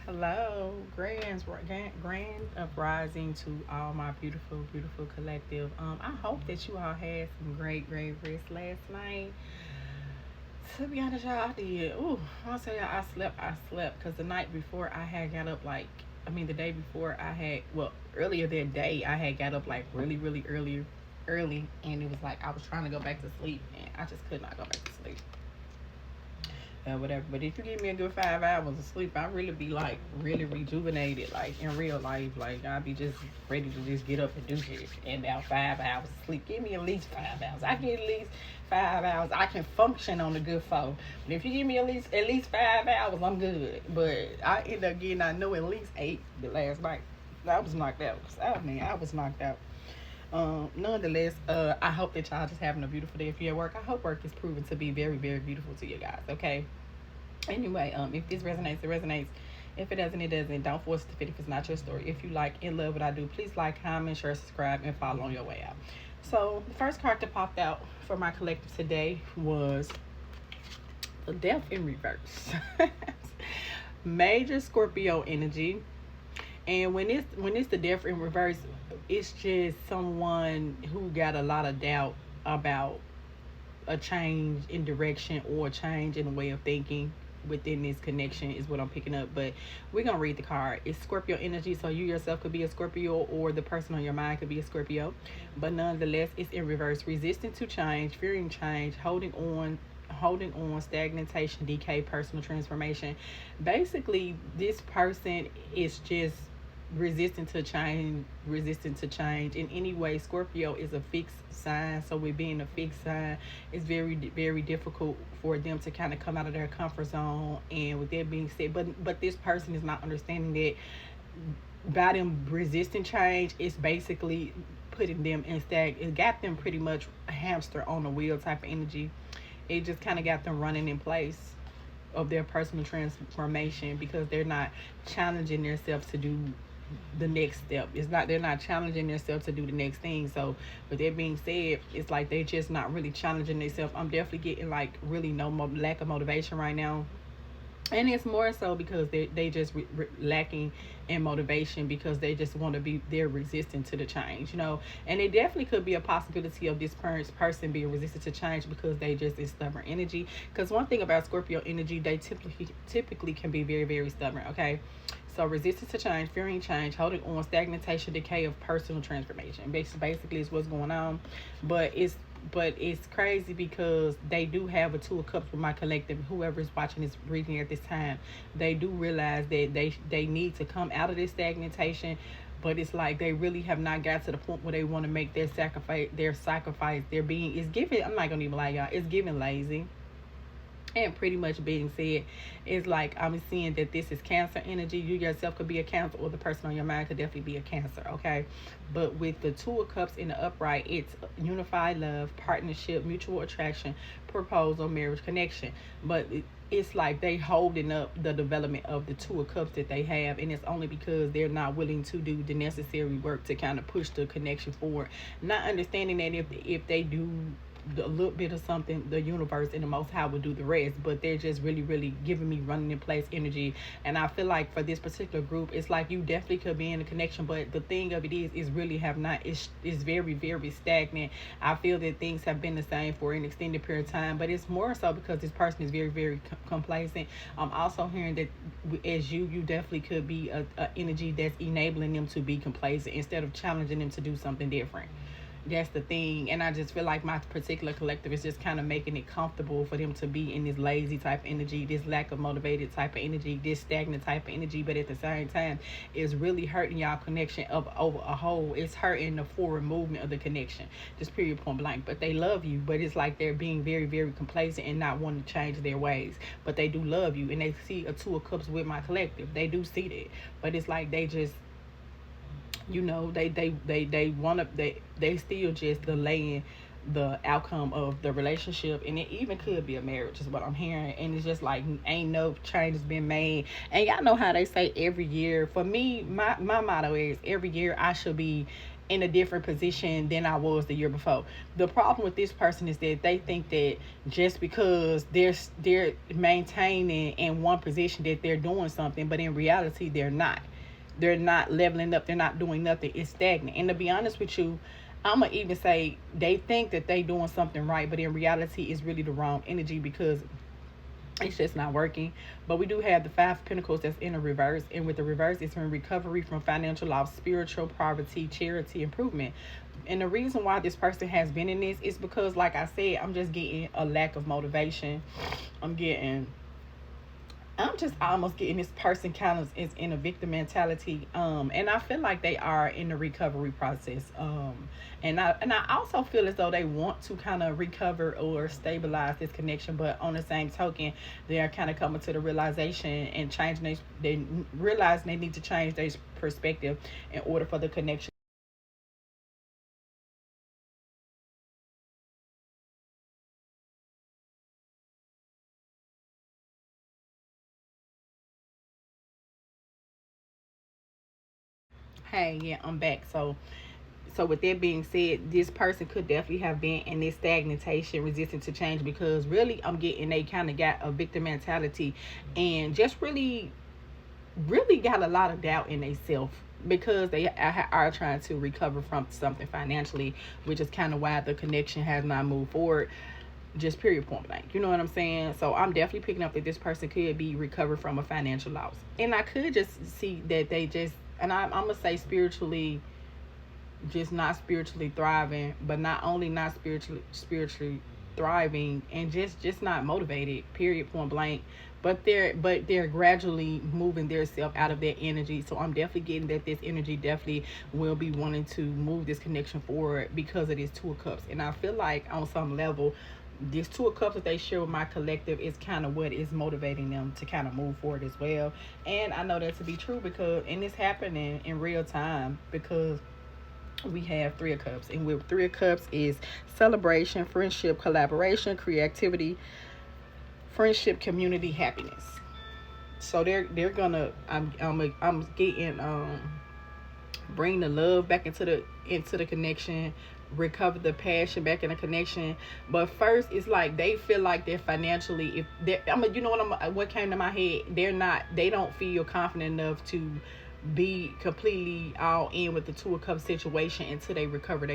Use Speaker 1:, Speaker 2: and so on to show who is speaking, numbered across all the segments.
Speaker 1: Hello, grand uprising to all my beautiful, beautiful collective. I hope that you all had some great, great rest last night. To be honest, y'all, I did. Ooh, I'll say I slept because the night before I had got up the day before earlier that day I had got up like really, really early, and it was like I was trying to go back to sleep, and I just could not go back to sleep. Whatever. But if you give me a good 5 hours of sleep, I really be like really rejuvenated, like in real life. Like I'll be just ready to just get up and do shit. And now 5 hours of sleep. Give me at least 5 hours. I get at least 5 hours. I can function on a good phone. But if you give me at least 5 hours, I'm good. But I end up getting I know at least 8 the last night. I was knocked out. I was knocked out. Nonetheless, I hope that y'all just having a beautiful day. If you're at work, I hope work is proven to be very, very beautiful to you guys. Okay. Anyway, if this resonates, it resonates. If it doesn't, it doesn't. Don't force it to fit if it's not your story. If you like and love what I do, please like, comment, share, subscribe, and follow on your way out. So the first card that popped out for my collective today was the Death in Reverse. Major Scorpio energy. And when it's the Death in Reverse, it's just someone who got a lot of doubt about a change in direction or a change in the way of thinking within this connection is what I'm picking up. But we're gonna read the card. It's Scorpio energy, so you yourself could be a Scorpio or the person on your mind could be a Scorpio. But nonetheless, it's in reverse. Resistant to change, fearing change, holding on, stagnation, decay, personal transformation. Basically, this person is just resistant to change in any way. Scorpio is a fixed sign, so with being a fixed sign, it's very, very difficult for them to kind of come out of their comfort zone. And with that being said, but this person is not understanding that by them resisting change, it's basically putting them in it got them pretty much a hamster on a wheel type of energy. It just kind of got them running in place of their personal transformation because they're not challenging themselves to do the next step. It's not They're not challenging themselves to do the next thing. So with that being said, it's like they're just not really challenging themselves. I'm definitely getting like really lack of motivation right now, and it's more so because they just lacking in motivation because they just want to be they're resistant to the change, and it definitely could be a possibility of this person being resistant to change because they just is stubborn energy. Because one thing about Scorpio energy, they typically can be very, very stubborn. Okay, so resistance to change, fearing change, holding on, stagnation, decay of personal transformation basically is what's going on. But it's crazy because they do have a two of cups with my collective. Whoever is watching this reading at this time, they do realize that they need to come out of this stagnation. But it's like they really have not got to the point where they want to make their sacrifice their being is giving. I'm not gonna even lie, y'all, it's giving lazy. And pretty much being said, is like I'm seeing that this is Cancer energy. You yourself could be a Cancer, or the person on your mind could definitely be a Cancer. Okay, but with the Two of Cups in the upright, it's unified love, partnership, mutual attraction, proposal, marriage, connection. But it's like they holding up the development of the Two of Cups that they have, and it's only because they're not willing to do the necessary work to kind of push the connection forward. Not understanding that if they do a little bit of something, the universe and the Most High will do the rest. But they're just really, really giving me running in place energy. And I feel like for this particular group, it's like you definitely could be in a connection, but the thing of it is really have not. It's very, very stagnant. I feel that things have been the same for an extended period of time, but it's more so because this person is very, very complacent. I'm also hearing that as you definitely could be a energy that's enabling them to be complacent instead of challenging them to do something different. That's the thing. And I just feel like my particular collective is just kind of making it comfortable for them to be in this lazy type of energy, this lack of motivated type of energy, this stagnant type of energy. But at the same time, it's really hurting y'all connection of over a whole. It's hurting the forward movement of the connection, just period, point blank. But they love you, but it's like they're being very, very complacent and not wanting to change their ways. But they do love you, and they see a Two of Cups with my collective. They do see that. But it's like they just, they want to, they still just delaying the outcome of the relationship, and it even could be a marriage is what I'm hearing. And it's just like ain't no changes been made. And y'all know how they say every year, for me, my motto is every year I should be in a different position than I was the year before. The problem with this person is that they think that just because they're maintaining in one position that they're doing something, but in reality they're not. They're not leveling up. They're not doing nothing. It's stagnant. And to be honest with you, I'm gonna even say they think that they doing something right, but in reality it's really the wrong energy, because it's just not working. But we do have the Five of Pentacles that's in a reverse, and with the reverse, it's in recovery from financial loss, spiritual poverty, charity, improvement. And the reason why this person has been in this is because, like I said, I'm just getting a lack of motivation. I'm just almost getting this person kind of is in a victim mentality, and I feel like they are in the recovery process, and I also feel as though they want to kind of recover or stabilize this connection, but on the same token, they are kind of coming to the realization and changing. They realize they need to change their perspective in order for the connection. Hey, yeah, I'm back. So with that being said, this person could definitely have been in this stagnation, resistant to change, because really I'm getting they kind of got a victim mentality, and just really got a lot of doubt in themselves, because they are trying to recover from something financially, which is kind of why the connection has not moved forward. Just period, point blank. You know what I'm saying? So I'm definitely picking up that this person could be recovered from a financial loss, and I could just see that they just, and I'm gonna say spiritually, just not spiritually thriving, but not only not spiritually thriving, and just not motivated, period, point blank. But they're gradually moving their self out of that energy. So I'm definitely getting that this energy definitely will be wanting to move this connection forward because of this Two of Cups. And I feel like on some level, this Two of Cups that they share with my collective is kind of what is motivating them to kind of move forward as well. And I know that to be true, because and it's happening in real time, because we have Three of Cups, and with Three of Cups is celebration, friendship, collaboration, creativity, friendship, community, happiness. So they're gonna, I'm getting bring the love back into the connection, recover the passion back in the connection. But first, it's like they feel like they're financially, if they, I mean, you know what came to my head, they don't feel confident enough to be completely all in with the Two of Cups situation until they recover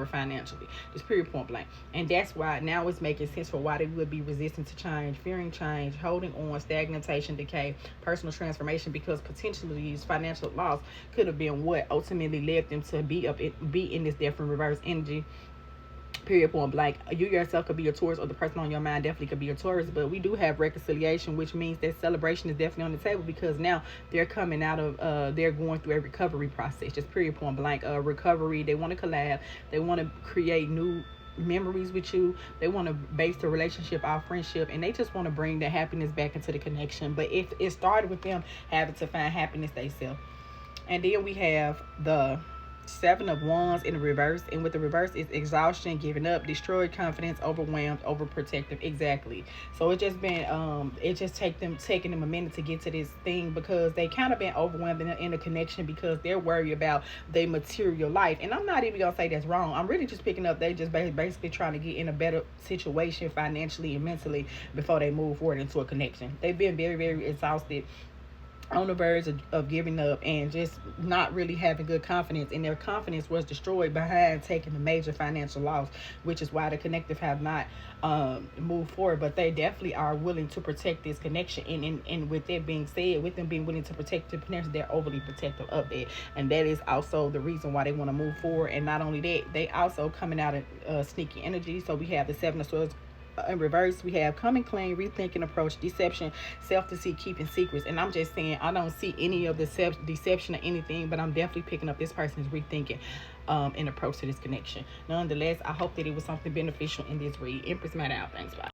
Speaker 1: financially. Just period, point blank. And that's why now it's making sense for why they would be resistant to change, fearing change, holding on, stagnation, decay, personal transformation, because potentially these financial loss could have been what ultimately led them to be in this different reverse energy. Period, point blank. You yourself could be a Taurus, or the person on your mind definitely could be a Taurus. But we do have reconciliation, which means that celebration is definitely on the table, because now they're coming out of they're going through a recovery process. Just period, point blank. Recovery. They want to collab. They want to create new memories with you. They want to base the relationship off friendship, and they just want to bring the happiness back into the connection. But if it started with them having to find happiness themselves. And then we have the Seven of Wands in the reverse, and with the reverse is exhaustion, giving up, destroyed confidence, overwhelmed, overprotective. Exactly. So it just been it just taking them a minute to get to this thing, because they kind of been overwhelmed in the connection, because they're worried about their material life. And I'm not even gonna say that's wrong. I'm really just picking up they just basically trying to get in a better situation financially and mentally before they move forward into a connection. They've been very, very exhausted, on the verge of giving up, and just not really having good confidence, and their confidence was destroyed behind taking a major financial loss, which is why the collective have not moved forward. But they definitely are willing to protect this connection, and with that being said, with them being willing to protect the connection, they're overly protective of it, and that is also the reason why they want to move forward. And not only that, they also coming out of sneaky energy. So we have the Seven of Swords in reverse. We have coming clean, rethinking approach, deception, self-deceit, keeping secrets. And I'm just saying, I don't see any of the deception or anything, but I'm definitely picking up this person's rethinking and approach to this connection. Nonetheless, I hope that it was something beneficial in this read. Empress Matter out. Thanks. Bye.